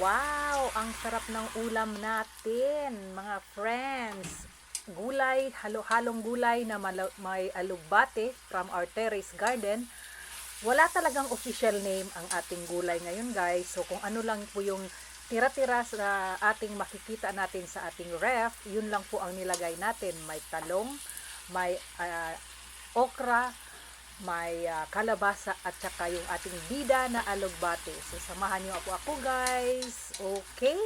Wow! Ang sarap ng ulam natin, mga friends. Gulay, halo-halong gulay na may alugbate from our terrace garden. Wala talagang official name ang ating gulay ngayon, guys. So kung ano lang po yung tira-tira sa ating makikita natin sa ating ref, yun lang po ang nilagay natin. May talong, may okra, may kalabasa at saka yung ating bida na alugbate. So samahan niyo ako guys. Okay?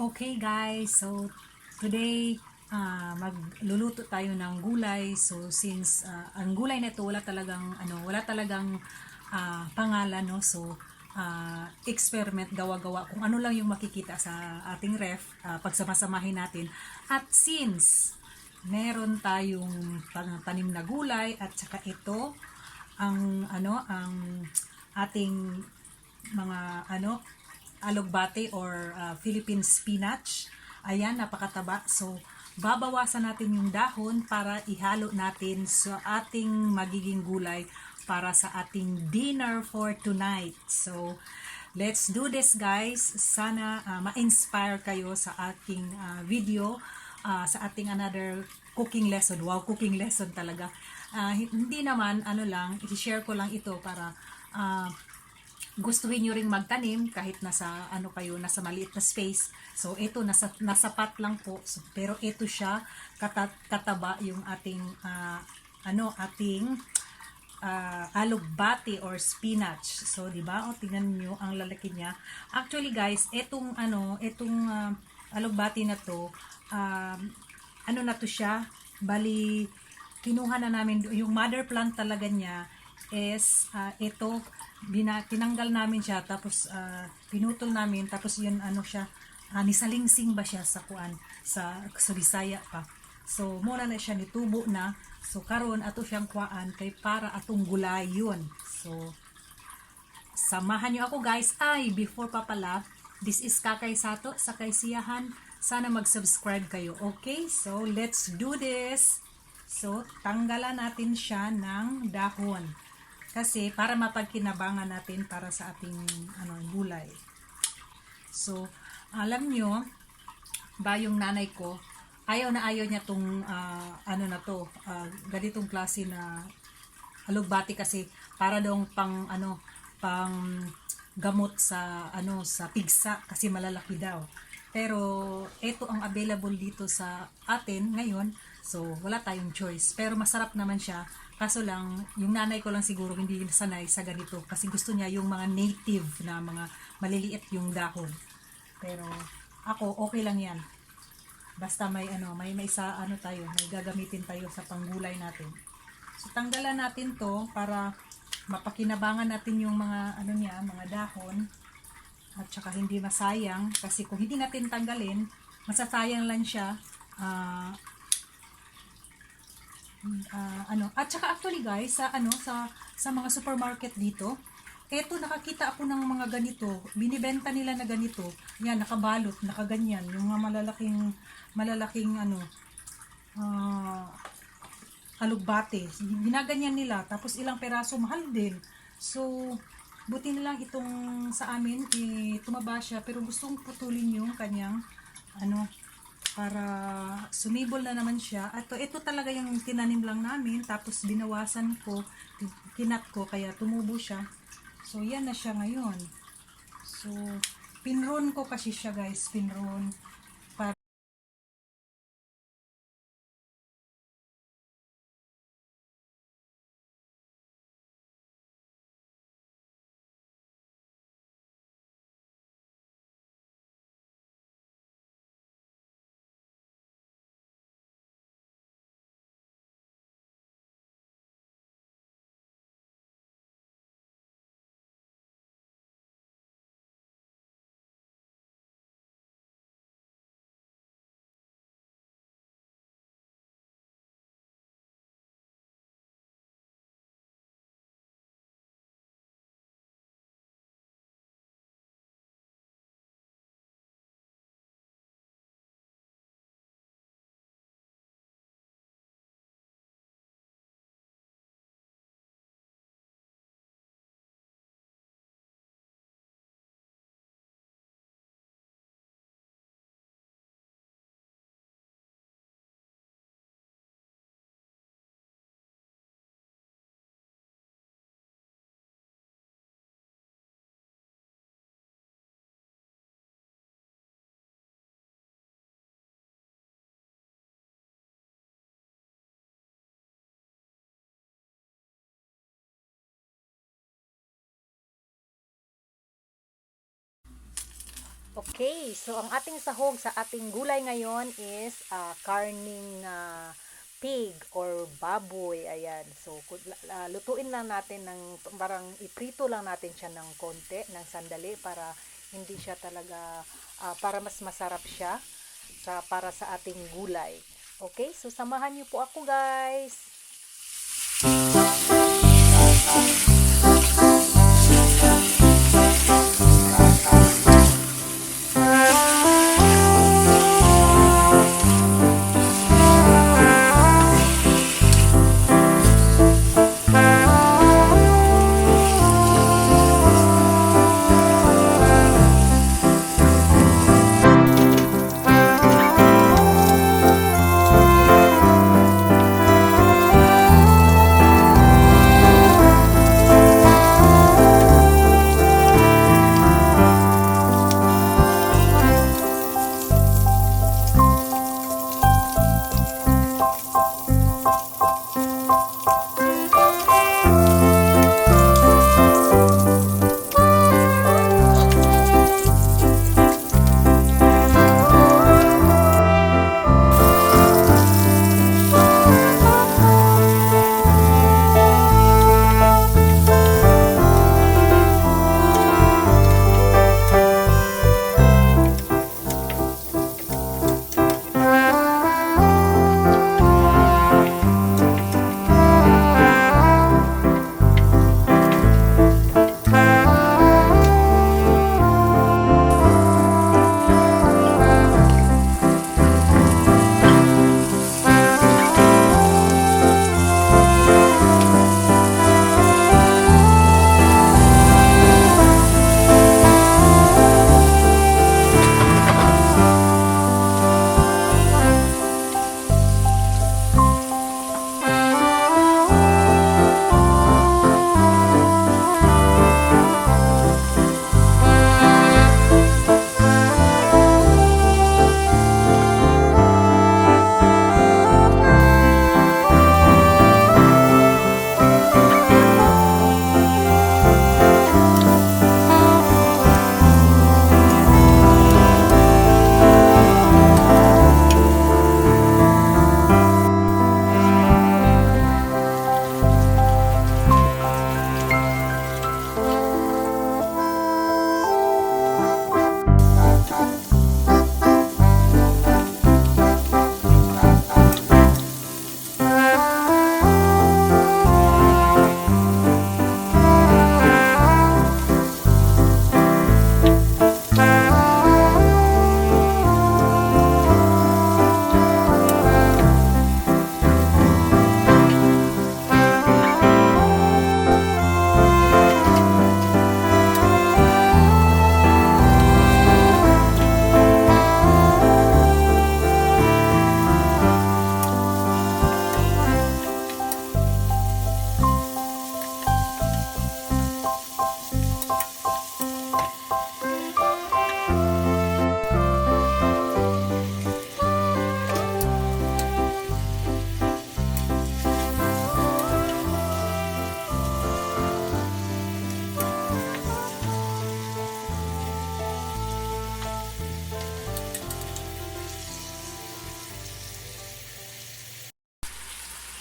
Okay guys, so today magluluto tayo ng gulay. So since ang gulay na ito wala talagang pangalan, no. So experiment, gawa-gawa kung ano lang yung makikita sa ating ref, pagsamasamahin natin. At since meron tayong tanim na gulay at saka ito ang ating mga alugbate or Philippine spinach. Ayan, napakataba. So, babawasan natin yung dahon para ihalo natin sa ating magiging gulay para sa ating dinner for tonight. So, let's do this guys. Sana ma-inspire kayo sa ating video, sa ating another cooking lesson. Wow, cooking lesson talaga. Hindi naman, i-share ko lang ito para gustuhin nyo ring magtanim kahit nasa nasa maliit na space. So ito nasa pot lang po. So, pero ito siya kataba yung ating alugbate or spinach. So di ba? O tingnan niyo ang lalaki niya. Actually guys, itong alugbate na to, na to siya, bali kinuha na namin yung mother plant talaga niya is ito, tinanggal namin siya, tapos pinutol namin, tapos yun siya, nisalingsing ba siya sa kuan sa Bisaya pa. So muna na siya nitubo na. So karon ato siyang kuan kay para atong gulay yun. So samahan niyo ako guys. Ay, before pa pala, this is Kakay Sato sa Kaysiyahan. Sana mag-subscribe kayo. Okay? So let's do this. So tanggalan natin siya ng dahon. Kasi para mapagkinabangan natin para sa ating gulay. So, alam nyo, ba yung nanay ko, ayaw niya tong ganitong klase na alugbati kasi para daw pang gamot sa sa pigsa kasi malalaki daw. Pero ito ang available dito sa atin ngayon. So, wala tayong choice. Pero masarap naman siya. Kaso lang, yung nanay ko lang siguro hindi sanay sa ganito. Kasi gusto niya yung mga native na mga maliliit yung dahon. Pero ako, okay lang yan. Basta may may gagamitin tayo sa panggulay natin. So, tanggalan natin to para mapakinabangan natin yung mga mga dahon. At saka hindi masayang. Kasi kung hindi natin tanggalin, masasayang lang siya. At saka actually guys, sa mga supermarket dito, eto nakakita ako ng mga ganito, binibenta nila na ganito. Yan, nakabalot, nakaganyan, yung mga malalaking alugbate. Ginaganyan nila, tapos ilang peraso, mahal din. So, buti na lang itong sa amin, tumaba siya, pero gustong putulin yung kanyang para sumibol na naman siya. At ito talaga yung tinanim lang namin, tapos binawasan ko, kinat ko, kaya tumubo siya. So yan na siya ngayon. So pinron ko kasi siya guys, pinron Okay, so ang ating sahog sa ating gulay ngayon is karning pig or baboy. Ayan. So lutuin lang natin ng parang iprito lang natin siya ng konti, ng sandali para hindi siya talaga para mas masarap siya para sa ating gulay. Okay, so samahan niyo po ako, guys.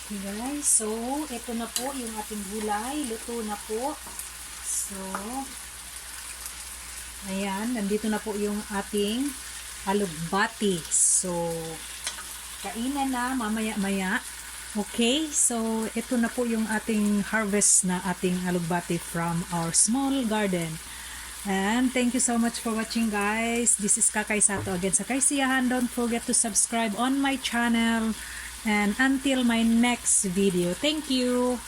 Okay guys, so ito na po yung ating gulay, luto na po. So, ayan, nandito na po yung ating alugbati. So, kainan na mamaya-maya. Okay, so ito na po yung ating harvest na ating alugbati from our small garden. And thank you so much for watching, guys. This is Kakay Sato again sa Kaysiyahan. Don't forget to subscribe on my channel. And until my next video, thank you.